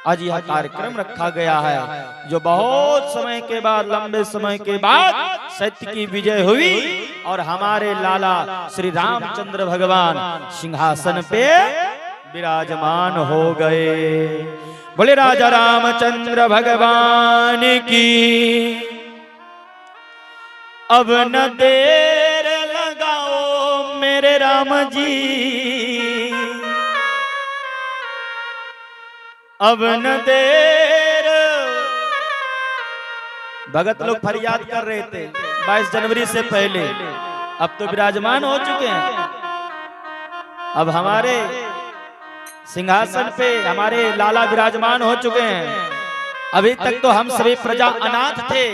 आज यह कार्यक्रम रखा गया है जो बहुत समय के बाद, लंबे समय के बाद सत्य की विजय हुई और हमारे लाला श्री रामचंद्र भगवान सिंहासन पे विराजमान हो गए। बोले राजा रामचंद्र भगवान की। अब न देर लगाओ मेरे राम जी, अब न देर। भगत लोग फरियाद कर रहे थे 22 जनवरी से पहले, अब तो विराजमान हो चुके हैं। अब हमारे सिंहासन पे हमारे लाला विराजमान हो चुके हैं। अभी तक तो हम सभी प्रजा अनाथ थे,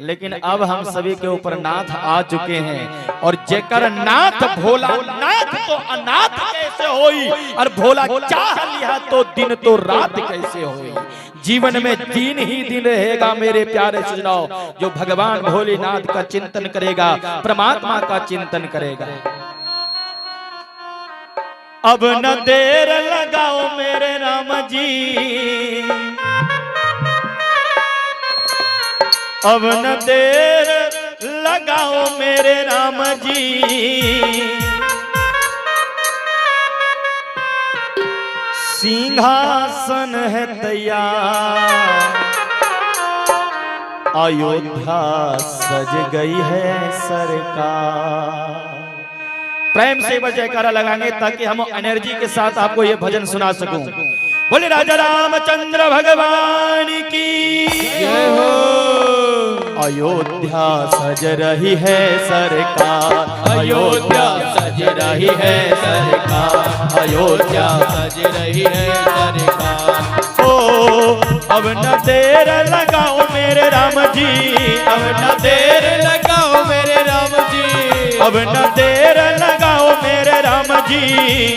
लेकिन अब हम सभी के ऊपर नाथ आ चुके हैं। और जेकर नाथ भोला नाथ तो अनाथ कैसे होई, और भोला चाह लिया तो दिन तो रात कैसे होई। जीवन में 3 ही दिन रहेगा मेरे प्यारे सुनाओ, जो भगवान भोलेनाथ का चिंतन करेगा, परमात्मा का चिंतन करेगा। अब न देर लगाओ मेरे राम जी, अब न देर लगाओ मेरे राम जी। सिंहासन है तैयार, अयोध्या सज गई है सरकार। प्रेम से जयकारा लगाएंगे ताकि हम एनर्जी के साथ आपको ये भजन सुना सकूं। बोले राजा रामचंद्र भगवान की जय हो। अयोध्या सज रही है सरकार, अयोध्या सज रही है सरकार, अयोध्या सज रही है सरकार। ओ अब न देर लगाओ मेरे राम जी, अब न देर लगाओ मेरे राम जी, अब न देर लगाओ मेरे राम जी,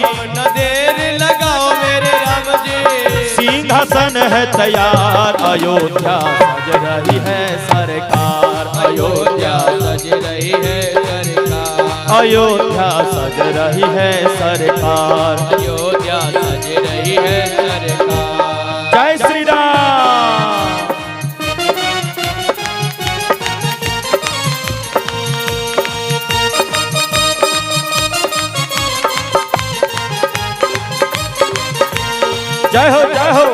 अब न देर लगाओ मेरे राम जी। सिंहासन है तैयार, अयोध्या सज रही है सरकार, अयोध्या सज रही है सरकार, अयोध्या सज रही है सरकार, अयोध्या सज रही है सरकार। जय श्री राम। जय हो जय हो।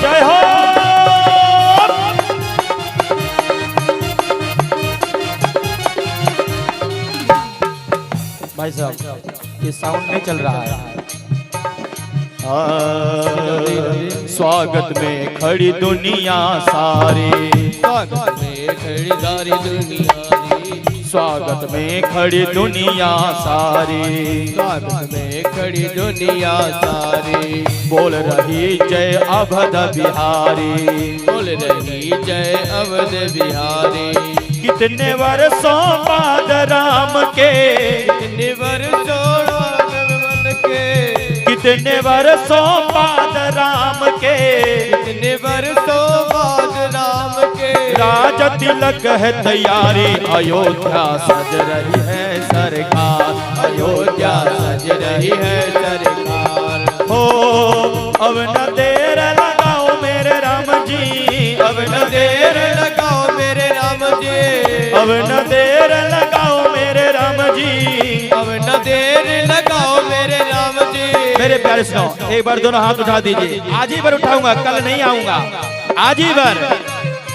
जय हो। भाई साहब ये साउंड नहीं चल रहा है। स्वागत में खड़ी दुनिया सारी, स्वागत में खड़ी सारी दुनिया, स्वागत में खड़ी दुनिया सारी, स्वागत में खड़ी दुनिया सारी। बोल रही जय अवध बिहारी, बोल रही जय अवध बिहारी। कितने वर्षों बाद राम के, कितने वर्षों मन के, कितने वर्षों बाद राम के, कितने वर्षों बाद राम के। राज तिलक है तैयारी, अयोध्या सज रही है सरकार, अयोध्या सज रही है सरकार। हो अब न देर लगाओ मेरे राम जी, अब न देर लगाओ मेरे राम जी, अब न देर लगाओ मेरे राम जी, अब न देर लगाओ मेरे राम जी। मेरे प्यारे सुनो, एक बार दोनों हाथ उठा दीजिए। आज ही बार उठाऊंगा, कल नहीं आऊंगा, आज ही बार।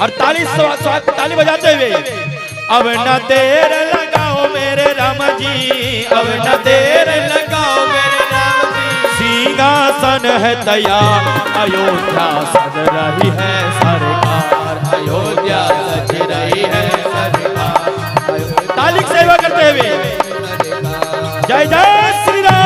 और ताली बजाते हुए, अब न देर लगाओ मेरे राम जी, अब न देर लगाओ मेरे राम जी। सिंहासन है तैयार, अयोध्या सज रही है सरकार, अयोध्या सज रही है सरकार। ताली सेवा करते हुए जय जय श्री राम।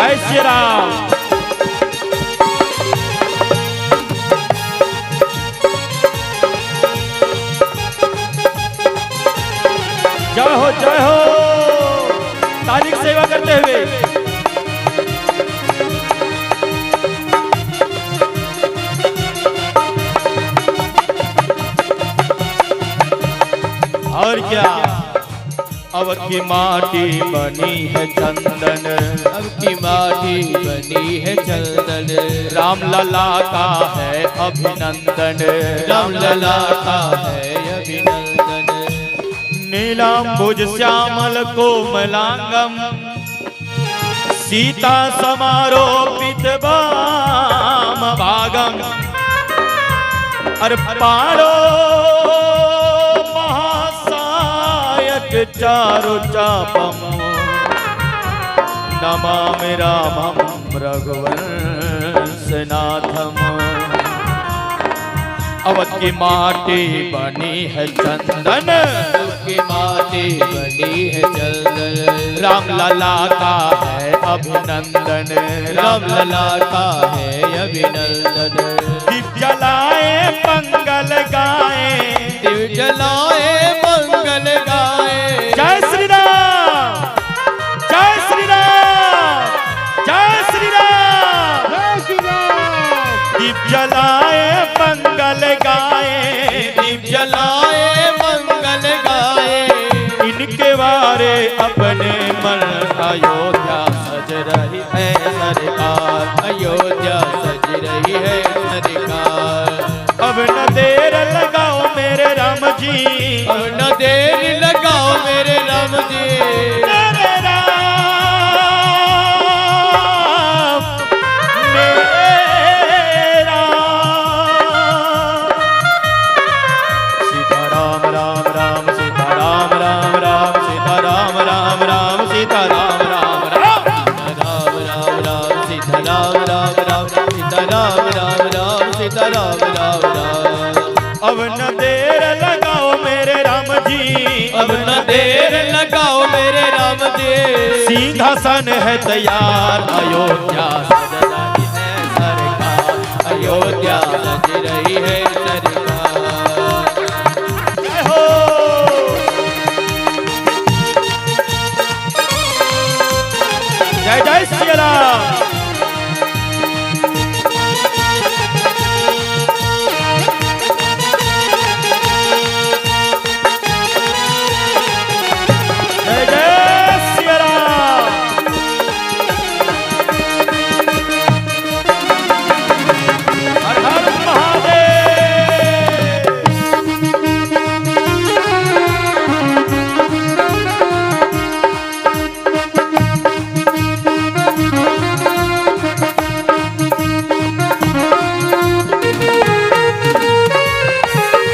जय श्री राम। जय हो तालिक सेवा करते हुए। और क्या, अब की माटी बनी है चंदन, अब की माटी बनी है चंदन, राम लला का है अभिनंदन, राम लला का है अभिनंदन। नीलांबुज श्यामल कोमलांगम, सीता समारोपित वाम भागम, अर्पाणो महासायक चारु चापम, नमामि रामं रघुवंशनाथम। अवध की माटी बनी है चंदन, की माटी बनी है चंदन, राम लला का है अभिनंदन, राम लला का है अभिनंदन। दीप जलाए मंगल गाए, दिव जलाए मंगल गाए। जय श्री राम, जय श्री राम, जय श्री राम, जय श्री राम। दीप जलाए मंगल गाए, दीप जलाए मंगल गाए। इनके वारे अपने मन अयोध्या सज रही है सरकार, अयोध्या सज रही है सरकार। अब न देर लगाओ मेरे राम जी, अब न देर लगाओ मेरे राम जी, मेरे राम, मेरे राम। सीता राम राम राम, सीता राम राम राम, सीता राम राम राम, सीता राम राम राम, राम राम राम सीता राम राम राम, सीता राम राम राम, सीता राम राम राम। अब न देर लगाओ मेरे राम जी, अब न देर लगाओ मेरे राम जी, सिंहासन है तैयार, अयोध्या सज रही है सरकार, अयोध्या सज रही है सरकार। जय हो। जय जय श्री राम। जय जय श्री राम। हर हर महादेव।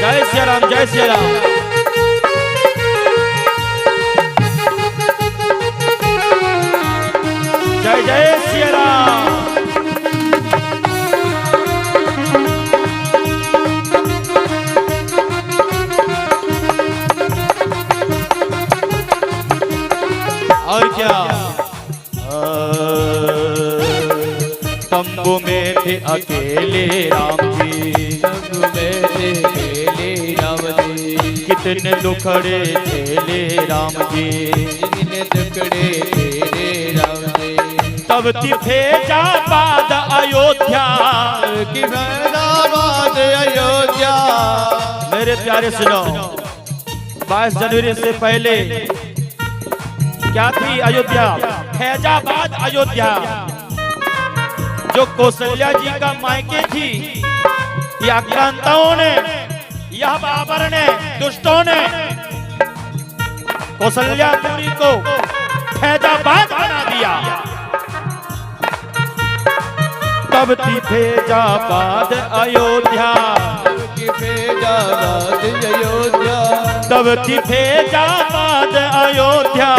जय श्री राम, जय श्री राम। जय जय श्री राम। और क्या, तंबू में थे अकेले राम जी, तंबू में थे अकेले राम जी, कितने दुखड़े झेले राम जी, कितने दुखड़े तेरे राम जी। तब तिथे जा बाद अयोध्या, की फैजाबाद अयोध्या। मेरे प्यारे सुनो, 22 जनवरी से पहले क्या थी अयोध्या? फैजाबाद अयोध्या, जो कौशल्या जी का मायके थी। यह आक्रांताओं ने, यह बाबर ने, दुष्टों ने कौशल्यापुरी को फैजाबाद बना दिया। तब थी फैजाबाद अयोध्या, की फैजाबाद अयोध्या, तब थी फैजाबाद अयोध्या,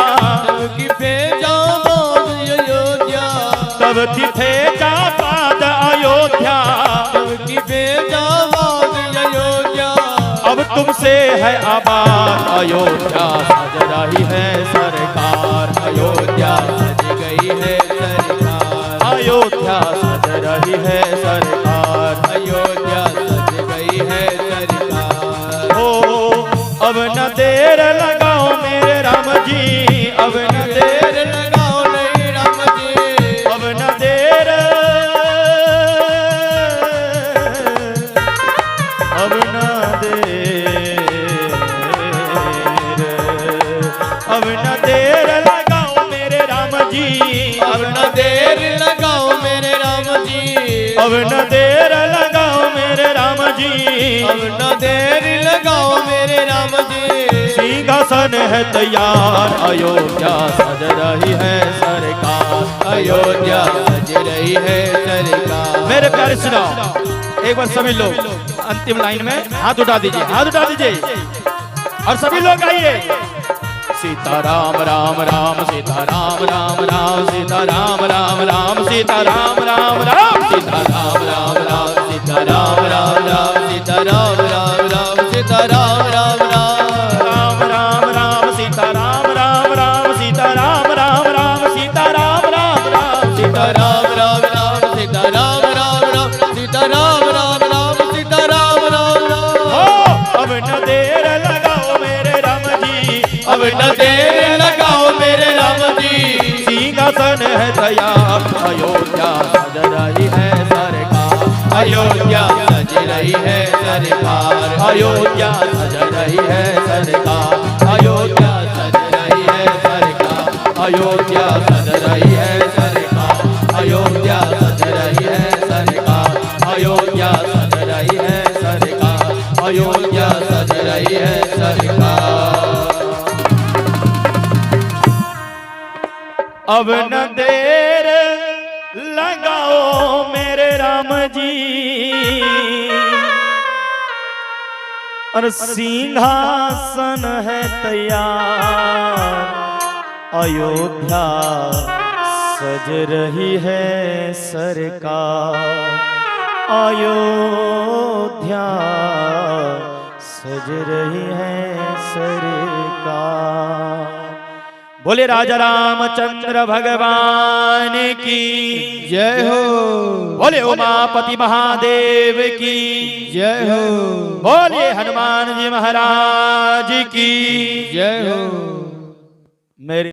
की फैजाबाद अयोध्या, तब थी फैजाबाद अयोध्या, की फैजाबाद अयोध्या। अब तुमसे है आबाद अयोध्या, सज रही है सरकार, अयोध्या सज गई है सरकार। सिंहासन है तैयार, अयोध्या सज रही है सरकार, अयोध्या सज रही है सरकार। मेरे प्यारे सुनाओ, एक बार सभी लोग अंतिम लाइन में हाथ उठा दीजिए, हाथ उठा दीजिए और सभी लोग आइए। सीता राम राम राम सीता राम राम राम सीता राम राम राम सीता राम राम राम सीता राम राम राम सीता राम राम राम सीता राम राम राम सीता राम राम राम राम राम राम सीता राम राम राम सीता राम राम राम सीता राम राम राम सीता राम राम राम सीता राम राम राम सीता राम राम राम सीता राम राम राम। हो अब न देर लगाओ मेरे राम जी, अब न देर लगाओ मेरे राम जी, सिंहासन है तैयार, अयोध्या सज रही है सरकार, अयोध्या सज रही है सरकार, अयोध्या सज रही है सरकार, अयोध्या सज रही है सरकार, अयोध्या सज रही है सरकार, अयोध्या सज रही है सरकार, अयोध्या सज रही है सरकार, अयोध्या सज रही है सरकार। अब न देर लगाओ मेरे राम जी, और सिंहासन है तैयार, अयोध्या सज रही है सरकार, अयोध्या सज रही है सरकार। बोले राजा रामचंद्र भगवान की जय हो, बोले उमापति महादेव की जय हो, बोले हनुमान जी महाराज की जय हो। मेरे